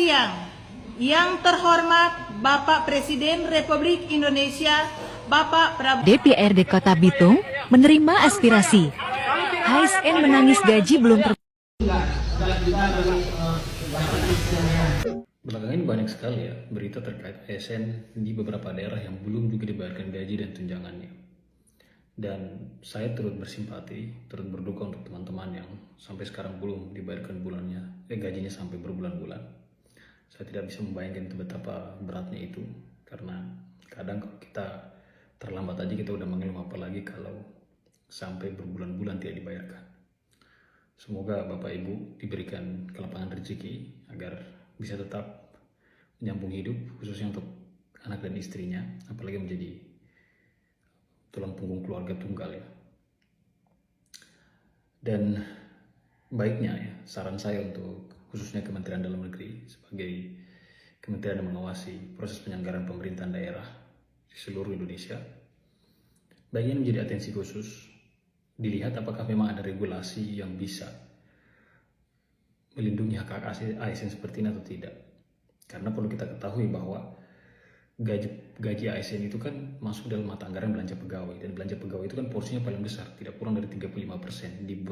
siang. Yang terhormat Bapak Presiden Republik Indonesia, Bapak Prabowo. DPRD Kota Bitung menerima aspirasi. HSN menangis gaji belum Belakangan ini banyak sekali ya berita terkait ASN di beberapa daerah yang belum juga dibayarkan gaji dan tunjangannya. Dan saya turut bersimpati, turut berduka untuk teman-teman yang sampai sekarang belum dibayarkan gajinya sampai berbulan-bulan. Saya tidak bisa membayangkan itu betapa beratnya itu, karena kadang kalau kita terlambat aja kita udah mengeluh, apalagi kalau sampai berbulan-bulan tidak dibayarkan. Semoga Bapak Ibu diberikan kelapangan rezeki agar bisa tetap menyambung hidup, khususnya untuk anak dan istrinya, apalagi menjadi tulang punggung keluarga tunggal ya. Dan baiknya ya, saran saya untuk khususnya Kementerian Dalam Negeri sebagai kementerian yang mengawasi proses penyelenggaraan pemerintahan daerah di seluruh Indonesia, baiknya menjadi atensi khusus, dilihat apakah memang ada regulasi yang bisa melindungi hak ASN seperti ini atau tidak. Karena perlu kita ketahui bahwa gaji ASN itu kan masuk dalam mata anggaran belanja pegawai, dan belanja pegawai itu kan porsinya paling besar, tidak kurang dari 35% di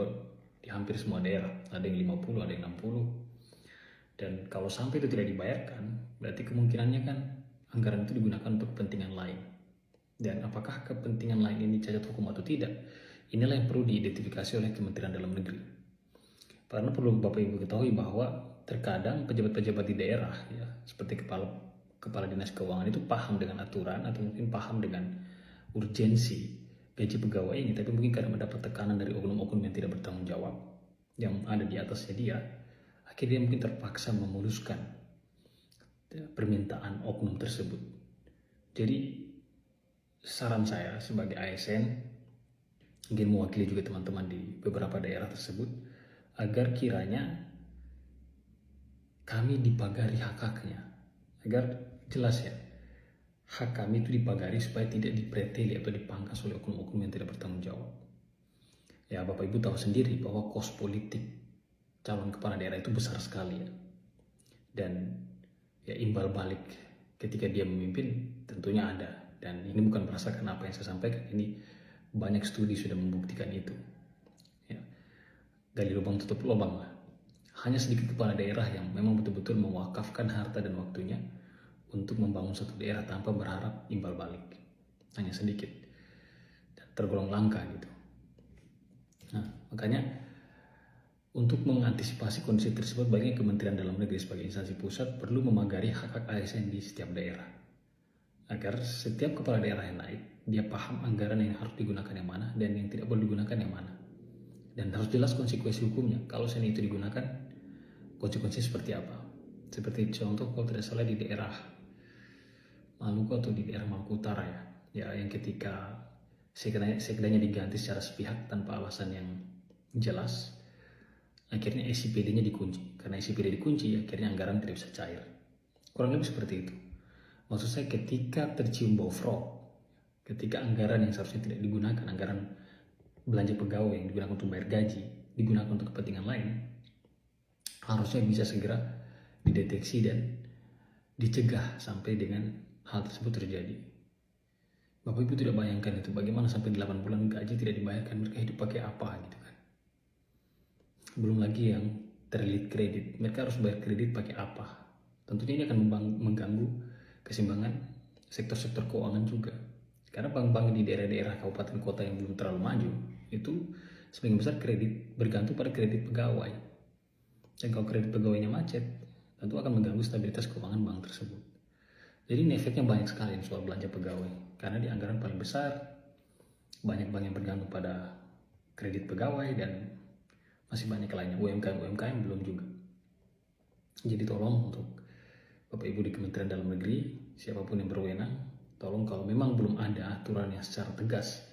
hampir semua daerah, ada yang 50, ada yang 60. Dan kalau sampai itu tidak dibayarkan, berarti kemungkinannya kan anggaran itu digunakan untuk kepentingan lain. Dan apakah kepentingan lain ini cacat hukum atau tidak? Inilah yang perlu diidentifikasi oleh Kementerian Dalam Negeri. Karena perlu Bapak Ibu ketahui bahwa terkadang pejabat-pejabat di daerah ya, seperti kepala dinas keuangan itu paham dengan aturan atau mungkin paham dengan urgensi gaji pegawai ini, tapi mungkin karena mendapat tekanan dari oknum-oknum yang tidak bertanggung jawab yang ada di atasnya dia, akhirnya mungkin terpaksa memuluskan permintaan oknum tersebut. Jadi saran saya sebagai ASN, mungkin mewakili juga teman-teman di beberapa daerah tersebut, agar kiranya kami dipagari hak-haknya, agar jelas ya, hak kami itu dipagari supaya tidak dipreteli atau dipangkas oleh oknum-oknum yang tidak bertanggung jawab. Ya, Bapak Ibu tahu sendiri bahwa kos politik calon kepala daerah itu besar sekali ya. Dan ya imbal balik ketika dia memimpin tentunya ada. Dan ini bukan berdasarkan apa yang saya sampaikan, ini banyak studi sudah membuktikan itu. Ya. Gali lubang tutup lubang lah. Hanya sedikit kepala daerah yang memang betul-betul mewakafkan harta dan waktunya untuk membangun satu daerah tanpa berharap imbal balik. Hanya sedikit. Dan tergolong langka gitu. Nah, makanya untuk mengantisipasi kondisi tersebut, baiknya Kementerian Dalam Negeri sebagai instansi pusat perlu memagari hak-hak ASN di setiap daerah. Agar setiap kepala daerah yang naik, dia paham anggaran yang harus digunakan yang mana dan yang tidak boleh digunakan yang mana. Dan harus jelas konsekuensi hukumnya. Kalau seni itu digunakan, konsekuensi seperti apa. Seperti contoh kalau tidak salah di daerah Maluku atau di daerah Maluku Utara ya yang ketika sekdanya diganti secara sepihak tanpa alasan yang jelas, akhirnya SIPD-nya dikunci. Karena SIPD dikunci, akhirnya anggaran tidak bisa cair. Kurang lebih seperti itu. Maksud saya ketika tercium bau fraud, ketika anggaran yang seharusnya tidak digunakan, anggaran belanja pegawai yang digunakan untuk bayar gaji, digunakan untuk kepentingan lain, harusnya bisa segera dideteksi dan dicegah sampai dengan hal tersebut terjadi. Bapak Ibu tidak bayangkan itu, bagaimana sampai 8 bulan gaji tidak dibayarkan, mereka hidup pakai apa gitu kan. Belum lagi yang terlilit kredit, mereka harus bayar kredit pakai apa. Tentunya ini akan mengganggu keseimbangan sektor-sektor keuangan juga. Karena bank-bank di daerah-daerah kabupaten kota yang belum terlalu maju, itu sebagian besar kredit bergantung pada kredit pegawai. Dan kalau kredit pegawainya macet, tentu akan mengganggu stabilitas keuangan bank tersebut. Jadi ini efeknya banyak sekali soal belanja pegawai. Karena di anggaran paling besar, banyak bank yang bergantung pada kredit pegawai dan masih banyak lainnya, UMKM belum juga. Jadi tolong untuk Bapak Ibu di Kementerian Dalam Negeri, siapapun yang berwenang, tolong kalau memang belum ada aturan yang secara tegas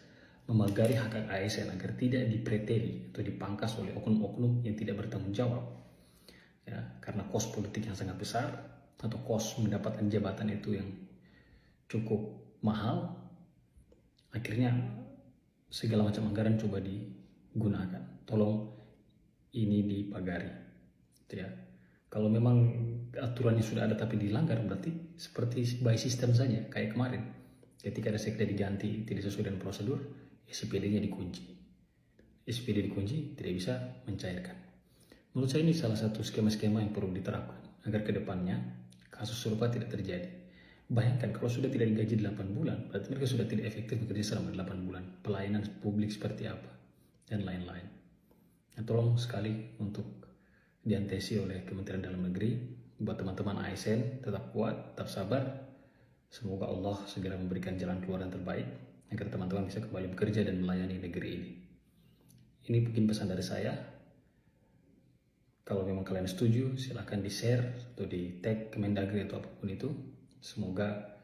memagari hak ASN agar tidak dipreteli atau dipangkas oleh oknum-oknum yang tidak bertanggung jawab, ya, karena kos politik yang sangat besar atau kos mendapatkan jabatan itu yang cukup mahal, akhirnya segala macam anggaran coba digunakan. Tolong ini dipagari, ya. Kalau memang aturannya sudah ada tapi dilanggar, berarti seperti by system saja, kayak kemarin. Ketika ada sekda diganti tidak sesuai dengan prosedur, SPD-nya dikunci. SPD dikunci, tidak bisa mencairkan. Menurut saya ini salah satu skema-skema yang perlu diterapkan agar kedepannya kasus serupa tidak terjadi. Bayangkan kalau sudah tidak digaji 8 bulan, berarti mereka sudah tidak efektif bekerja selama 8 bulan. Pelayanan publik seperti apa, dan lain-lain. Nah, tolong sekali untuk diantesi oleh Kementerian Dalam Negeri, buat teman-teman ASN tetap kuat, tetap sabar. Semoga Allah segera memberikan jalan keluar yang terbaik agar teman-teman bisa kembali bekerja dan melayani negeri ini. Ini mungkin pesan dari saya. Kalau memang kalian setuju, silahkan di-share atau di-tag Kemendagri atau apapun itu. Semoga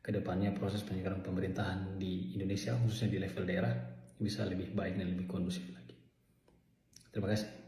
kedepannya proses penyelenggaraan pemerintahan di Indonesia, khususnya di level daerah, bisa lebih baik dan lebih kondusif lagi. Terima kasih.